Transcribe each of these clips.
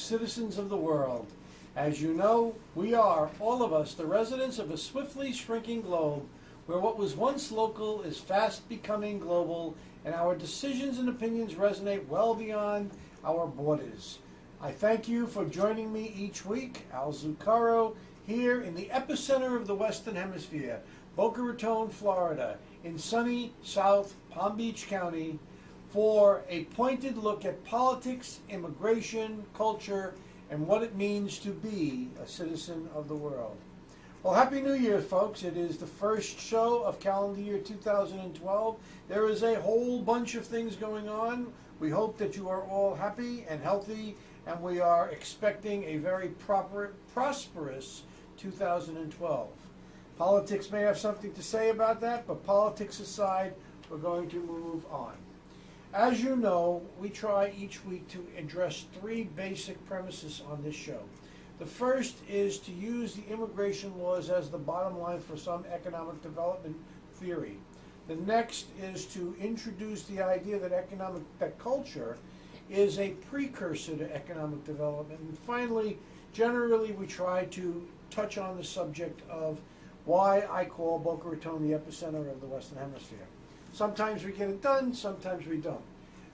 citizens of the world. As you know, we are, all of us, the residents of a swiftly shrinking globe where what was once local is fast becoming global, and our decisions and opinions resonate well beyond our borders. I thank you for joining me each week, Al Zucaro, here in the epicenter of the Western Hemisphere, Boca Raton, Florida, in sunny South Palm Beach County, for a pointed look at politics, immigration, culture, and what it means to be a citizen of the world. Well, Happy New Year, folks. It is the first show of calendar year 2012. There is a whole bunch of things going on. We hope that you are all happy and healthy, and we are expecting a very prosperous 2012. Politics may have something to say about that, but politics aside, we're going to move on. As you know, we try each week to address three basic premises on this show. The first is to use the immigration laws as the bottom line for some economic development theory. The next is to introduce the idea that culture is a precursor to economic development. And finally, generally, we try to touch on the subject of why I call Boca Raton the epicenter of the Western Hemisphere. Sometimes we get it done, sometimes we don't.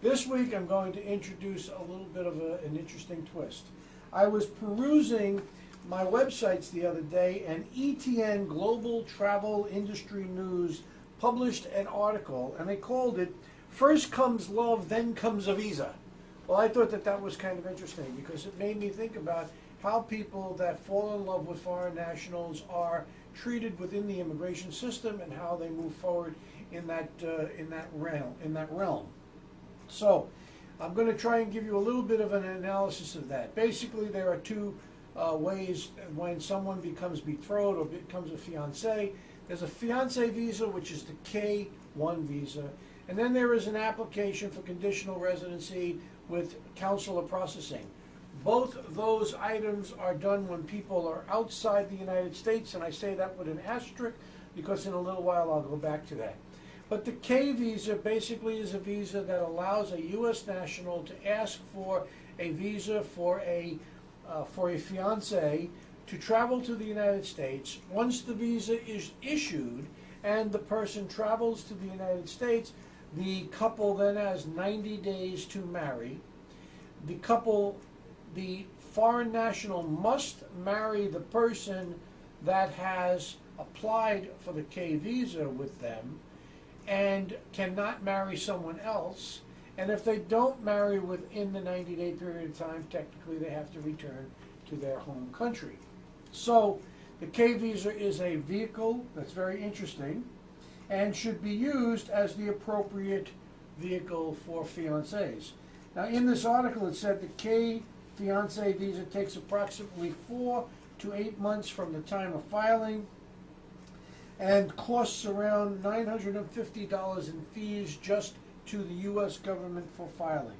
This week I'm going to introduce a little bit of an interesting twist. I was perusing my websites the other day, and ETN Global Travel Industry News published an article, and they called it, "First Comes Love, Then Comes a Visa." Well, I thought that was kind of interesting because it made me think about how people that fall in love with foreign nationals are treated within the immigration system and how they move forward in that realm. So I'm going to try and give you a little bit of an analysis of that. Basically, there are two ways when someone becomes betrothed or becomes a fiancé. There's a fiancé visa, which is the K-1 visa, and then there is an application for conditional residency with consular processing. Both those items are done when people are outside the United States, and I say that with an asterisk because in a little while I'll go back to that. But the K visa basically is a visa that allows a U.S. national to ask for a visa for a fiancé to travel to the United States. Once the visa is issued and the person travels to the United States, the couple then has 90 days to marry. The foreign national must marry the person that has applied for the K visa with them and cannot marry someone else. And if they don't marry within the 90-day period of time, technically they have to return to their home country. So the K visa is a vehicle that's very interesting and should be used as the appropriate vehicle for fiancés. Now, in this article, it said the K fiancé visa takes approximately 4 to 8 months from the time of filing and costs around $950 in fees just to the U.S. government for filing.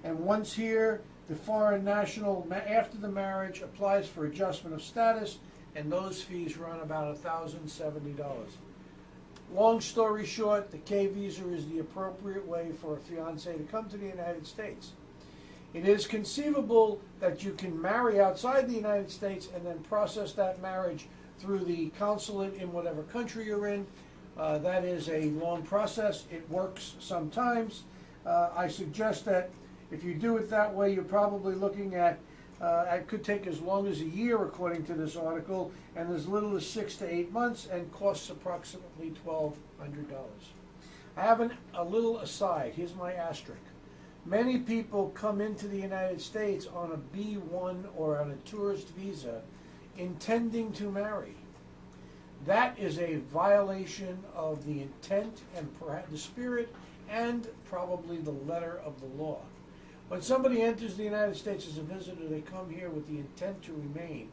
And once here, the foreign national, after the marriage, applies for adjustment of status, and those fees run about $1,070. Long story short, the K visa is the appropriate way for a fiancé to come to the United States. It is conceivable that you can marry outside the United States and then process that marriage through the consulate in whatever country you're in. That is a long process. It works sometimes. I suggest that if you do it that way, you're probably looking at, it could take as long as a year according to this article, and as little as 6 to 8 months, and costs approximately $1,200. I have a little aside. Here's my asterisk. Many people come into the United States on a B1 or on a tourist visa intending to marry. That is a violation of the intent and the spirit and probably the letter of the law. When somebody enters the United States as a visitor, they come here with the intent to remain,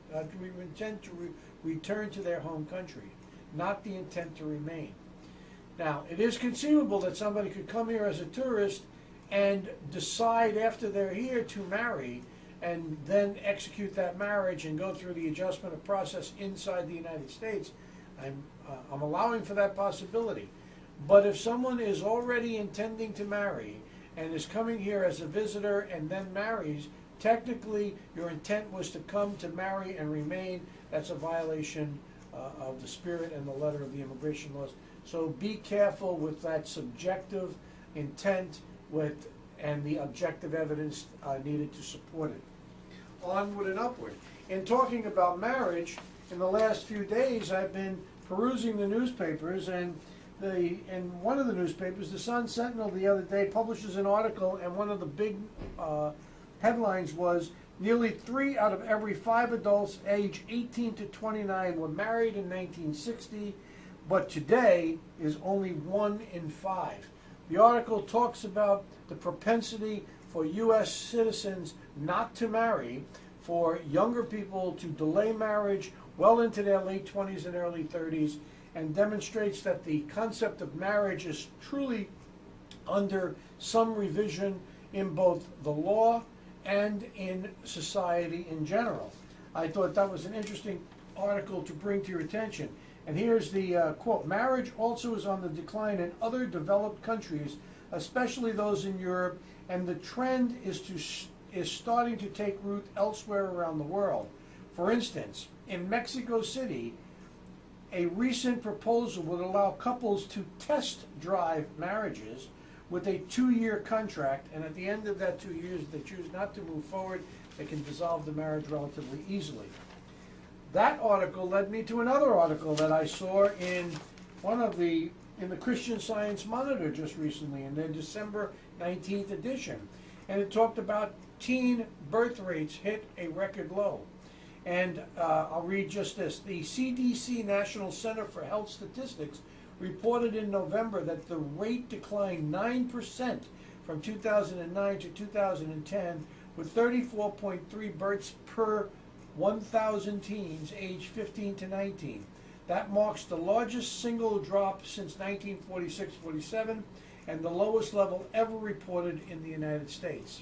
return to their home country, not the intent to remain. Now, it is conceivable that somebody could come here as a tourist and decide after they're here to marry and then execute that marriage and go through the adjustment of process inside the United States. I'm allowing for that possibility. But if someone is already intending to marry and is coming here as a visitor and then marries, technically your intent was to come to marry and remain. That's a violation of the spirit and the letter of the immigration laws. So be careful with that subjective intent and the objective evidence needed to support it. Onward and upward. In talking about marriage, in the last few days I've been perusing the newspapers, and in one of the newspapers, the Sun Sentinel, the other day publishes an article, and one of the big headlines was nearly 3 out of every 5 adults aged 18 to 29 were married in 1960, but today is only 1 in 5. The article talks about the propensity for U.S. citizens not to marry, for younger people to delay marriage well into their late 20s and early 30s, and demonstrates that the concept of marriage is truly under some revision in both the law and in society in general. I thought that was an interesting article to bring to your attention. And here's the quote: "Marriage also is on the decline in other developed countries, especially those in Europe, and the trend is starting to take root elsewhere around the world. For instance, in Mexico City, a recent proposal would allow couples to test drive marriages with a 2-year contract, and at the end of that 2 years, if they choose not to move forward, they can dissolve the marriage relatively easily." That article led me to another article that I saw in the Christian Science Monitor just recently, in their December 19th edition, and it talked about teen birth rates hit a record low. And I'll read just this. The CDC, National Center for Health Statistics, reported in November that the rate declined 9% from 2009 to 2010, with 34.3 births per 1,000 teens aged 15 to 19. That marks the largest single drop since 1946-47 and the lowest level ever reported in the United States.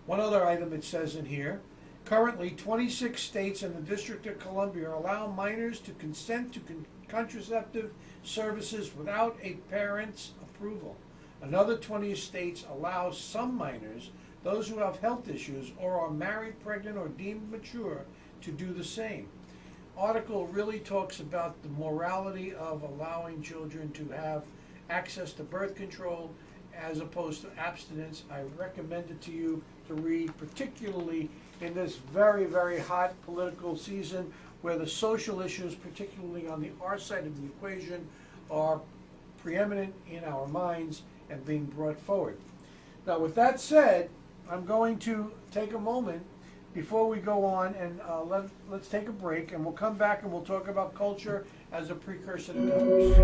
One other item it says in here: currently, 26 states and the District of Columbia allow minors to consent to contraceptive services without a parent's approval. Another 20 states allow some minors, those who have health issues or are married, pregnant, or deemed mature, to do the same. Article really talks about the morality of allowing children to have access to birth control as opposed to abstinence. I recommend it to you to read, particularly in this very, very hot political season where the social issues, particularly on our side of the equation, are preeminent in our minds and being brought forward. Now, with that said, I'm going to take a moment before we go on and let's take a break, and we'll come back and we'll talk about culture as a precursor to commerce.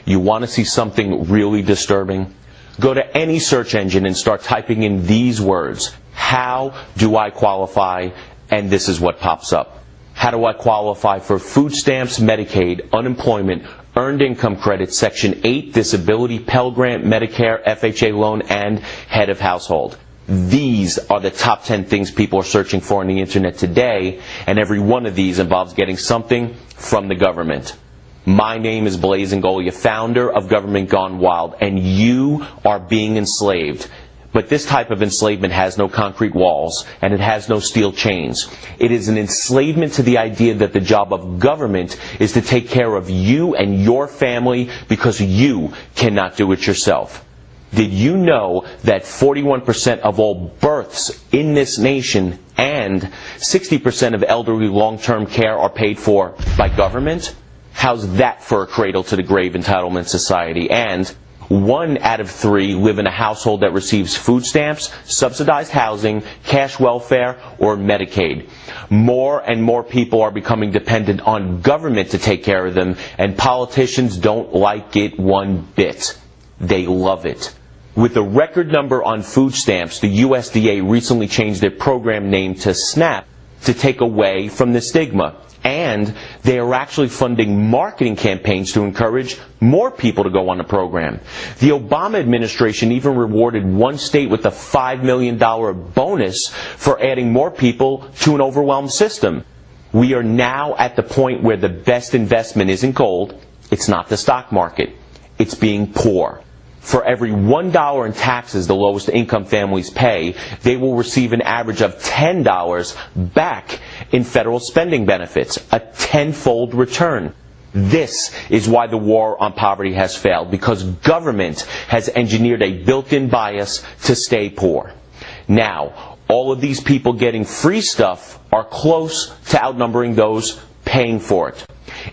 You want to see something really disturbing? Go to any search engine and start typing in these words: how do I qualify? And this is what pops up. How do I qualify for food stamps, Medicaid, unemployment, earned income credit, Section 8, disability, Pell Grant, Medicare, FHA loan, and head of household? These are the top 10 things people are searching for on the internet today, and every one of these involves getting something from the government. My name is Blaise Ngolia, founder of Government Gone Wild, and you are being enslaved. But this type of enslavement has no concrete walls, and it has no steel chains. It is an enslavement to the idea that the job of government is to take care of you and your family because you cannot do it yourself. Did you know that 41% of all births in this nation and 60% of elderly long-term care are paid for by government? How's that for a cradle-to-the-grave entitlement society? And 1 out of 3 live in a household that receives food stamps, subsidized housing, cash welfare, or Medicaid. More and more people are becoming dependent on government to take care of them, and politicians don't like it one bit. They love it. With the record number on food stamps, the USDA recently changed their program name to SNAP to take away from the stigma. And they are actually funding marketing campaigns to encourage more people to go on the program. The Obama administration even rewarded one state with a $5 million bonus for adding more people to an overwhelmed system. We are now at the point where the best investment isn't gold, it's not the stock market. It's being poor. For every $1 in taxes the lowest income families pay, they will receive an average of $10 back in federal spending benefits, a tenfold return. This is why the war on poverty has failed, because government has engineered a built-in bias to stay poor. Now, all of these people getting free stuff are close to outnumbering those paying for it.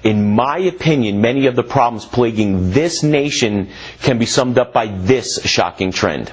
In my opinion, many of the problems plaguing this nation can be summed up by this shocking trend.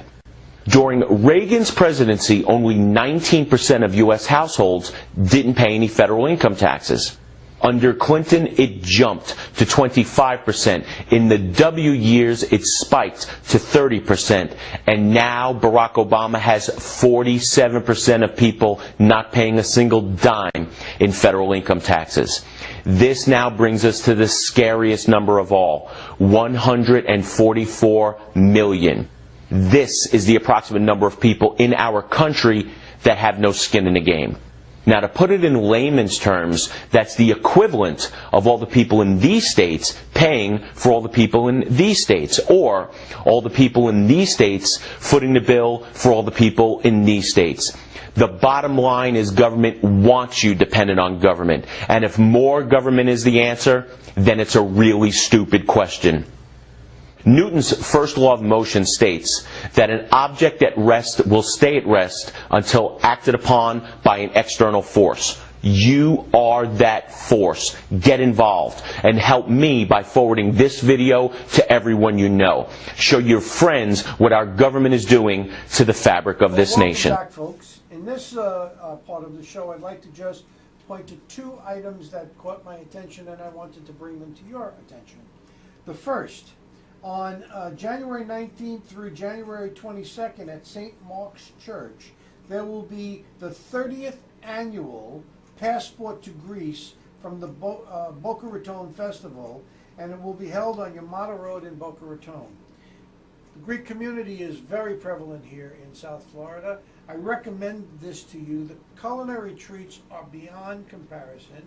During Reagan's presidency, only 19% of U.S. households didn't pay any federal income taxes. Under Clinton, it jumped to 25%. In the W years, it spiked to 30%. And now Barack Obama has 47% of people not paying a single dime in federal income taxes. This now brings us to the scariest number of all, 144 million. This is the approximate number of people in our country that have no skin in the game. Now, to put it in layman's terms, that's the equivalent of all the people in these states paying for all the people in these states, or all the people in these states footing the bill for all the people in these states. The bottom line is government wants you dependent on government. And if more government is the answer, then it's a really stupid question. Newton's first law of motion states that an object at rest will stay at rest until acted upon by an external force. You are that force. Get involved and help me by forwarding this video to everyone you know. Show your friends what our government is doing to the fabric of this nation. Welcome back, folks. In this part of the show, I'd like to just point to two items that caught my attention, and I wanted to bring them to your attention. The first, on January 19th through January 22nd at St. Mark's Church, there will be the 30th annual Passport to Greece from the Boca Raton Festival, and it will be held on Yamata Road in Boca Raton. The Greek community is very prevalent here in South Florida. I recommend this to you. The culinary treats are beyond comparison.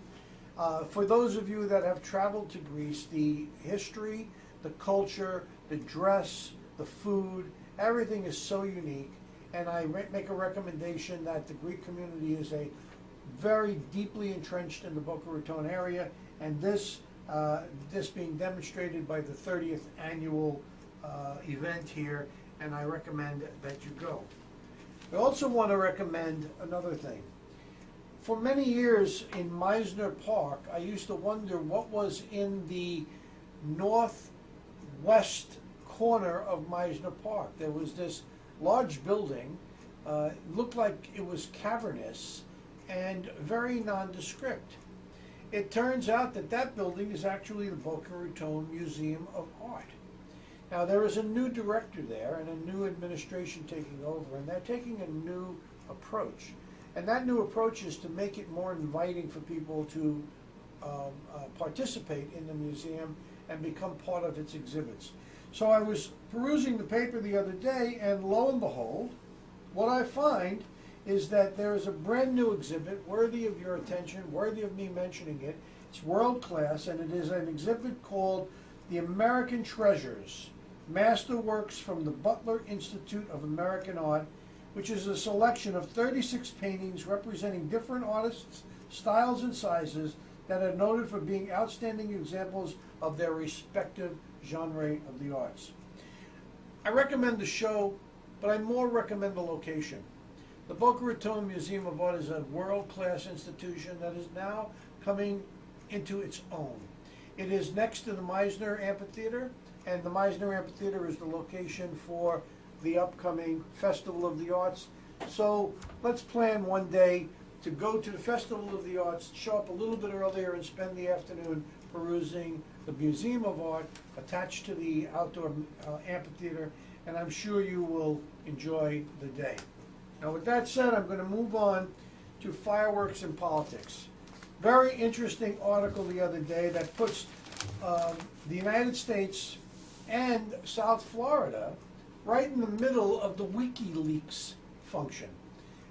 For those of you that have traveled to Greece, the history, the culture, the dress, the food, everything is so unique. And I make a recommendation that the Greek community is a very deeply entrenched in the Boca Raton area, and this being demonstrated by the 30th annual event here, and I recommend that you go. I also want to recommend another thing. For many years in Meisner Park, I used to wonder what was in the northwest corner of Meisner Park. There was this large building, looked like it was cavernous and very nondescript. It turns out that that building is actually the Boca Raton Museum of Art. Now, there is a new director there and a new administration taking over, and they're taking a new approach. And that new approach is to make it more inviting for people to participate in the museum and become part of its exhibits. So I was perusing the paper the other day, and lo and behold, what I find is that there is a brand new exhibit worthy of your attention, worthy of me mentioning it. It's world class, and it is an exhibit called The American Treasures, Masterworks from the Butler Institute of American Art, which is a selection of 36 paintings representing different artists, styles, and sizes that are noted for being outstanding examples of their respective genre of the arts. I recommend the show, but I more recommend the location. The Boca Raton Museum of Art is a world-class institution that is now coming into its own. It is next to the Meisner Amphitheater, and the Meisner Amphitheater is the location for the upcoming Festival of the Arts. So let's plan one day to go to the Festival of the Arts, show up a little bit earlier, and spend the afternoon perusing the Museum of Art attached to the outdoor amphitheater, and I'm sure you will enjoy the day. Now, with that said, I'm going to move on to fireworks and politics. Very interesting article the other day that puts the United States and South Florida right in the middle of the WikiLeaks function.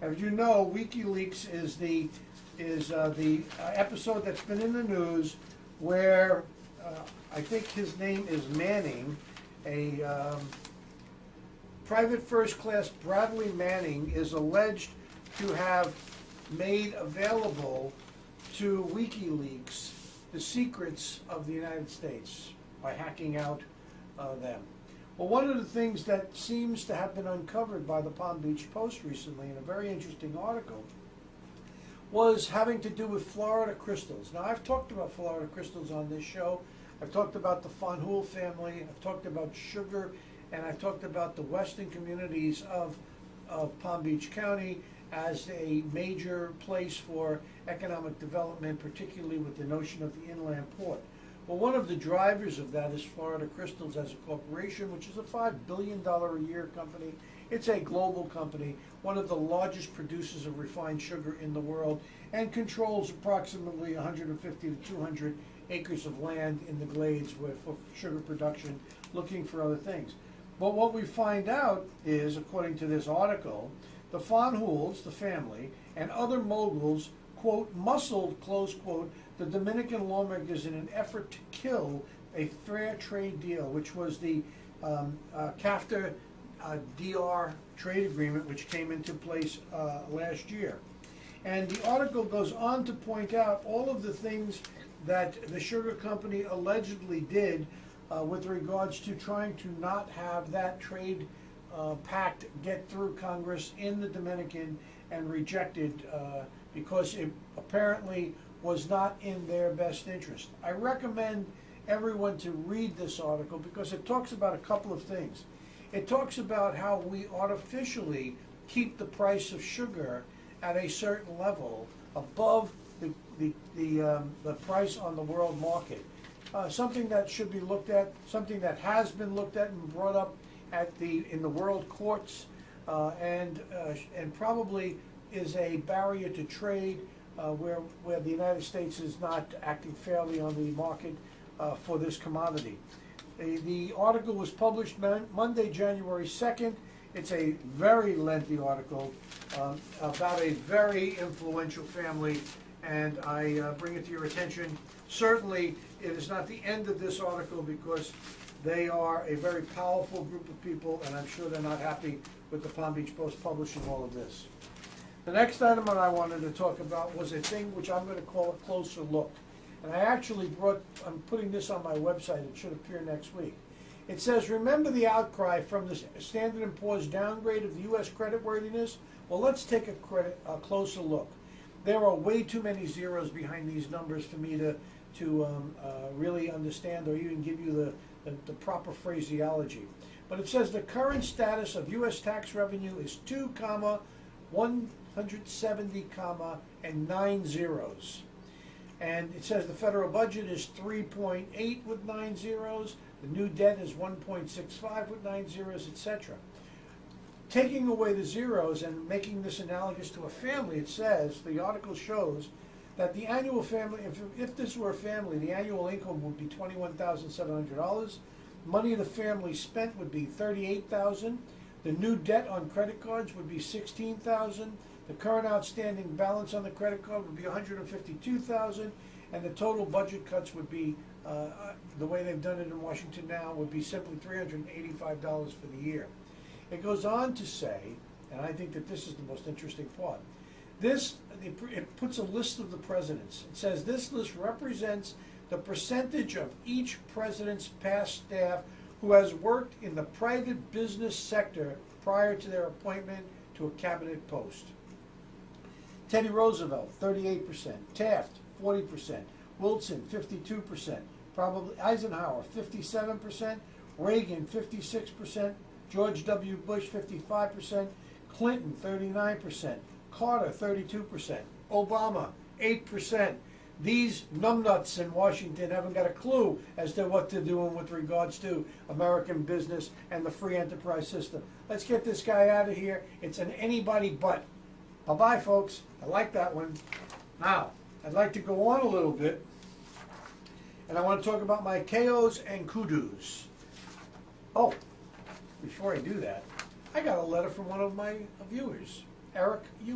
As you know, WikiLeaks is the episode that's been in the news where I think his name is Manning, a Private First Class Bradley Manning is alleged to have made available to WikiLeaks the secrets of the United States by hacking out them. Well, one of the things that seems to have been uncovered by the Palm Beach Post recently in a very interesting article was having to do with Florida crystals. Now, I've talked about Florida crystals on this show. I've talked about the Fanjul family. I've talked about sugar, and I've talked about the western communities of Palm Beach County as a major place for economic development, particularly with the notion of the inland port. Well, one of the drivers of that is Florida Crystals as a corporation, which is a $5 billion a year company. It's a global company, one of the largest producers of refined sugar in the world, and controls approximately 150 to 200 acres of land in the glades for sugar production, looking for other things. But what we find out is, according to this article, the Fanjuls, the family, and other moguls, quote, muscled, close quote, the Dominican lawmakers in an effort to kill a fair trade deal, which was the CAFTA DR trade agreement, which came into place last year. And the article goes on to point out all of the things that the sugar company allegedly did with regards to trying to not have that trade pact get through Congress in the Dominican and rejected because it apparently was not in their best interest. I recommend everyone to read this article because it talks about a couple of things. It talks about how we artificially keep the price of sugar at a certain level above the price on the world market. Something that should be looked at, something that has been looked at and brought up in the world courts, and probably is a barrier to trade where the United States is not acting fairly on the market for this commodity. The article was published Monday, January 2nd. It's a very lengthy article about a very influential family, and I bring it to your attention. Certainly, it is not the end of this article because they are a very powerful group of people, and I'm sure they're not happy with the Palm Beach Post publishing all of this. The next item that I wanted to talk about was a thing which I'm going to call a closer look. And I actually I'm putting this on my website. It should appear next week. It says, remember the outcry from the Standard & Poor's downgrade of the U.S. creditworthiness? Well, let's take a closer look. There are way too many zeros behind these numbers for me to really understand or even give you the proper phraseology. But it says the current status of U.S. tax revenue is 170, and 9 zeros. And it says the federal budget is 3.8 with 9 zeros. The new debt is 1.65 with 9 zeros, etc. Taking away the zeros and making this analogous to a family, it says, the article shows that the annual family, if this were a family, the annual income would be $21,700. Money the family spent would be $38,000. The new debt on credit cards would be $16,000. The current outstanding balance on the credit card would be $152,000, and the total budget cuts would be, the way they've done it in Washington now, would be simply $385 for the year. It goes on to say, and I think that this is the most interesting part, it puts a list of the presidents. It says this list represents the percentage of each president's past staff who has worked in the private business sector prior to their appointment to a cabinet post. Teddy Roosevelt, 38%. Taft, 40%. Wilson, 52%. Probably Eisenhower, 57%. Reagan, 56%. George W. Bush, 55%. Clinton, 39%. Carter, 32%. Obama, 8%. These numbnuts in Washington haven't got a clue as to what they're doing with regards to American business and the free enterprise system. Let's get this guy out of here. It's an anybody but. Bye-bye, folks. I like that one. Now, I'd like to go on a little bit, and I want to talk about my KOs and kudos. Oh, before I do that, I got a letter from one of my viewers, Eric G.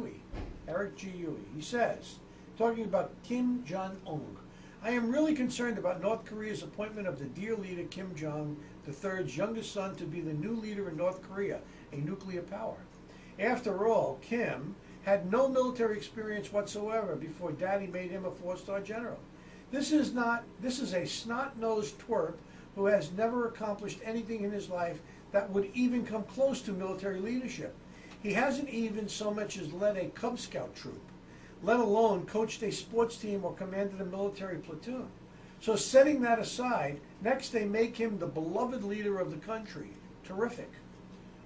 Huey. He says, talking about Kim Jong-un, I am really concerned about North Korea's appointment of the dear leader Kim Jong III's youngest son to be the new leader in North Korea, a nuclear power. After all, Kim had no military experience whatsoever before Daddy made him a four-star general. This is a snot-nosed twerp who has never accomplished anything in his life that would even come close to military leadership. He hasn't even so much as led a Cub Scout troop, let alone coached a sports team or commanded a military platoon. So setting that aside, next they make him the beloved leader of the country. Terrific.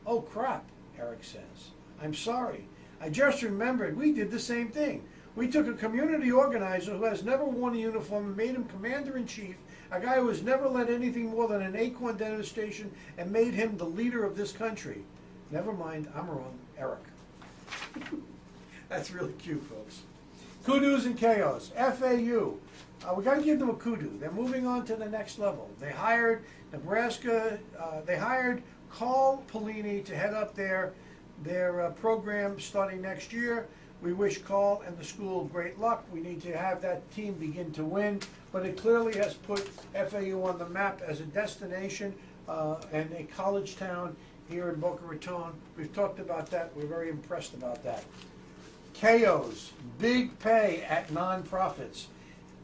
Oh crap, Eric says. I'm sorry. I just remembered we did the same thing. We took a community organizer who has never worn a uniform and made him commander-in-chief, a guy who has never led anything more than an acorn demonstration, and made him the leader of this country. Never mind, I'm wrong, Eric. That's really cute, folks. Kudos and chaos. FAU. We got to give them a kudu. They're moving on to the next level. They hired Nebraska. They hired Carl Pelini to head up their program starting next year. We wish Carl and the school great luck. We need to have that team begin to win, but it clearly has put FAU on the map as a destination and a college town here in Boca Raton. We've talked about that. We're very impressed about that. KOs, big pay at nonprofits.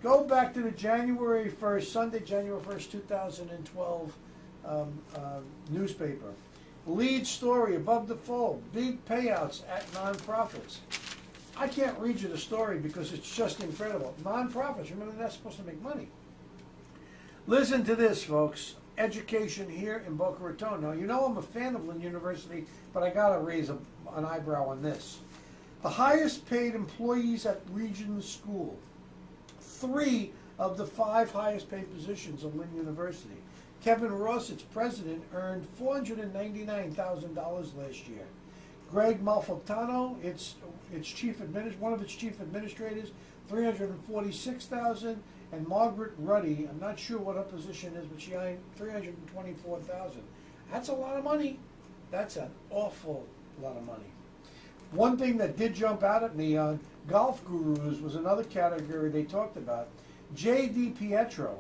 Go back to the January 1st, Sunday, January 1st, 2012 newspaper. Lead story above the fold, big payouts at nonprofits. I can't read you the story because it's just incredible. Nonprofits, remember, they're not supposed to make money. Listen to this, folks. Education here in Boca Raton. Now, you know I'm a fan of Lynn University, but I got to raise an eyebrow on this. The highest paid employees at Region School. 3 of the 5 highest paid positions of Lynn University. Kevin Ross, its president, earned $499,000 last year. Greg Malfitano, one of its chief administrators, $346,000, and Margaret Ruddy, I'm not sure what her position is, but she earned $324,000. That's a lot of money. That's an awful lot of money. One thing that did jump out at me on Golf Gurus was another category they talked about. J.D. Pietro.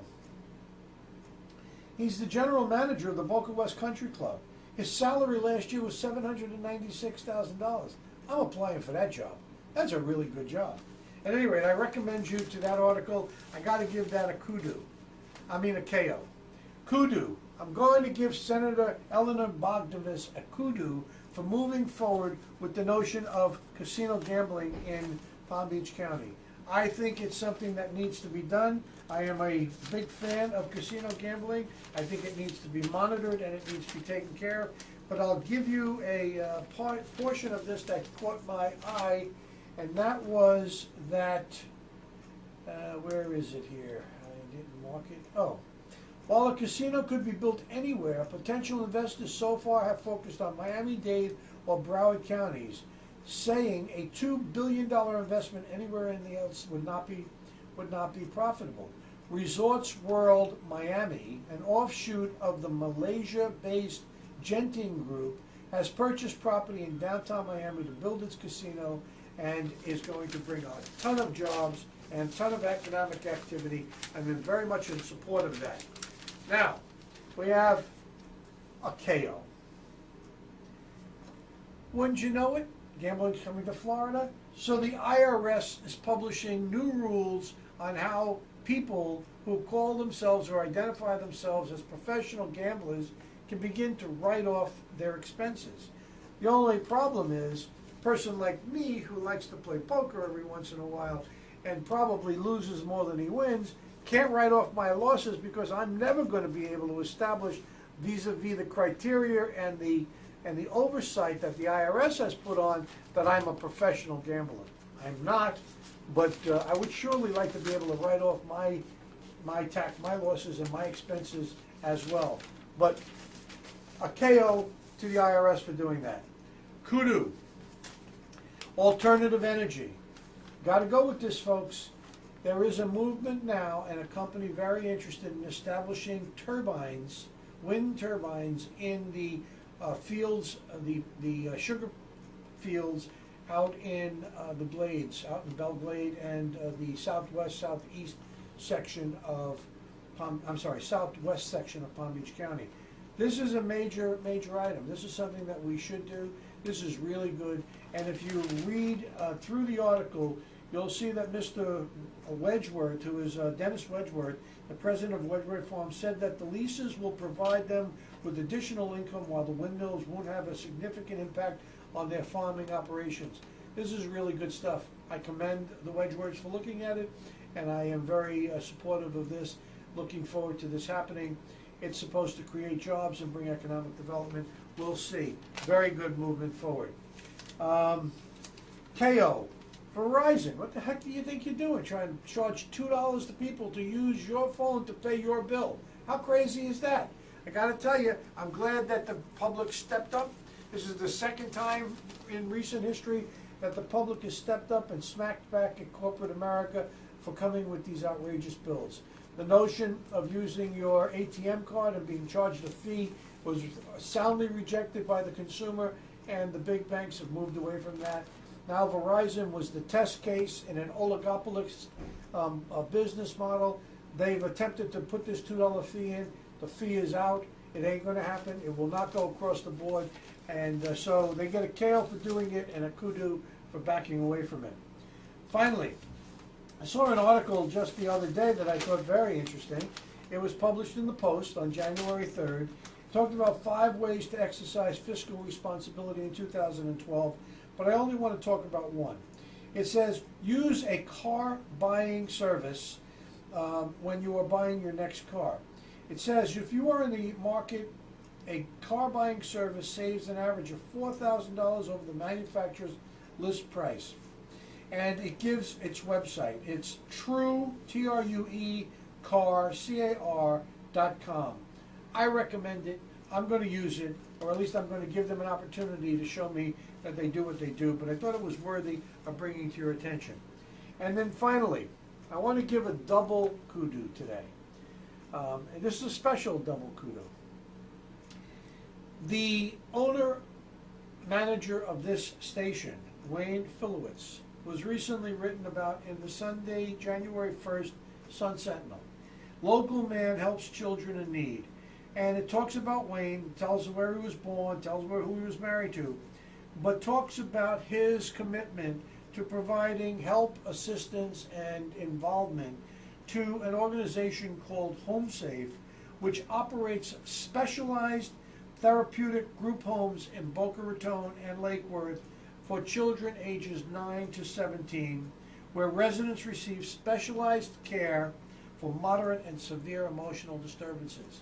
He's the general manager of the Boca West Country Club. His salary last year was $796,000. I'm applying for that job. That's a really good job. At any rate, I recommend you to that article. I got to give that a KO. Kudu. I'm going to give Senator Eleanor Bogdavis a kudu for moving forward with the notion of casino gambling in Palm Beach County. I think it's something that needs to be done. I am a big fan of casino gambling. I think it needs to be monitored and it needs to be taken care of. But I'll give you a portion of this that caught my eye, and that was that, where is it here? I didn't mark it. Oh. While a casino could be built anywhere, potential investors so far have focused on Miami-Dade or Broward counties, saying a $2 billion investment anywhere in the else would not be profitable. Resorts World Miami, an offshoot of the Malaysia-based Genting Group, has purchased property in downtown Miami to build its casino and is going to bring a ton of jobs and a ton of economic activity. I'm very much in support of that. Now, we have a KO. Wouldn't you know it? Gambling's coming to Florida. So the IRS is publishing new rules on how people who call themselves or identify themselves as professional gamblers can begin to write off their expenses. The only problem is a person like me who likes to play poker every once in a while and probably loses more than he wins can't write off my losses because I'm never going to be able to establish vis-a-vis the criteria and the oversight that the IRS has put on that I'm a professional gambler. I'm not, but I would surely like to be able to write off my losses and my expenses as well. But a KO to the IRS for doing that. Kudu. Alternative energy. Got to go with this, folks. There is a movement now and a company very interested in establishing turbines, wind turbines in the fields, the sugar fields out in the Blades, out in Belglade and the southwest, southeast section of southwest section of Palm Beach County. This is a major item. This is something that we should do. This is really good. And if you read through the article, you'll see that Mr. Wedgeworth, who is Dennis Wedgeworth, the president of Wedgeworth Farm, said that the leases will provide them with additional income while the windmills won't have a significant impact on their farming operations. This is really good stuff. I commend the Wedgeworths for looking at it, and I am very supportive of this, looking forward to this happening. It's supposed to create jobs and bring economic development. We'll see. Very good movement forward. KO. Verizon, what the heck do you think you're doing? Trying to charge $2 to people to use your phone to pay your bill. How crazy is that? I got to tell you, I'm glad that the public stepped up. This is the second time in recent history that the public has stepped up and smacked back at corporate America for coming with these outrageous bills. The notion of using your ATM card and being charged a fee was soundly rejected by the consumer, and the big banks have moved away from that. Now Verizon was the test case in an oligopolist business model. They've attempted to put this $2 fee in. The fee is out. It ain't going to happen. It will not go across the board. And so they get a KO for doing it and a kudu for backing away from it. Finally, I saw an article just the other day that I thought very interesting. It was published in the Post on January 3rd. It talked about 5 ways to exercise fiscal responsibility in 2012. But I only want to talk about one. It says, use a car buying service when you are buying your next car. It says, if you are in the market, a car buying service saves an average of $4,000 over the manufacturer's list price. And it gives its website. It's true, T-R-U-E, car, C-A-R.com. I recommend it. I'm going to use it, or at least I'm going to give them an opportunity to show me that they do what they do, but I thought it was worthy of bringing to your attention. And then finally, I want to give a double kudu today. And this is a special double kudu. The owner-manager of this station, Wayne Filowitz, was recently written about in the Sunday, January 1st, Sun Sentinel. Local man helps children in need. And it talks about Wayne, tells where he was born, tells who he was married to, but talks about his commitment to providing help, assistance, and involvement to an organization called Home Safe, which operates specialized therapeutic group homes in Boca Raton and Lake Worth for children ages 9 to 17, where residents receive specialized care for moderate and severe emotional disturbances.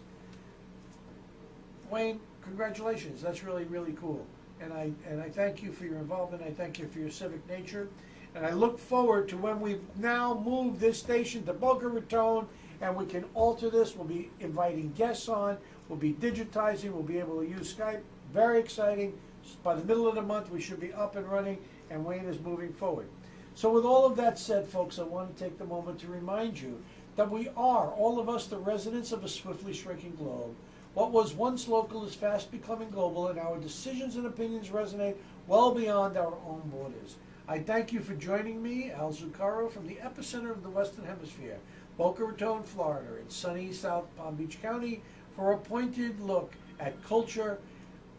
Wayne, congratulations. That's really, really cool. And I thank you for your involvement. I thank you for your civic nature. And I look forward to when we now move this station to Boca Raton and we can alter this. We'll be inviting guests on. We'll be digitizing. We'll be able to use Skype. Very exciting. By the middle of the month, we should be up and running, and Wayne is moving forward. So with all of that said, folks, I want to take the moment to remind you that we are, all of us, the residents of a swiftly shrinking globe. What was once local is fast becoming global, and our decisions and opinions resonate well beyond our own borders. I thank you for joining me, Al Zucaro, from the epicenter of the Western Hemisphere, Boca Raton, Florida, in sunny South Palm Beach County, for a pointed look at culture,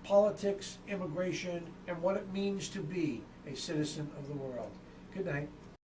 politics, immigration, and what it means to be a citizen of the world. Good night.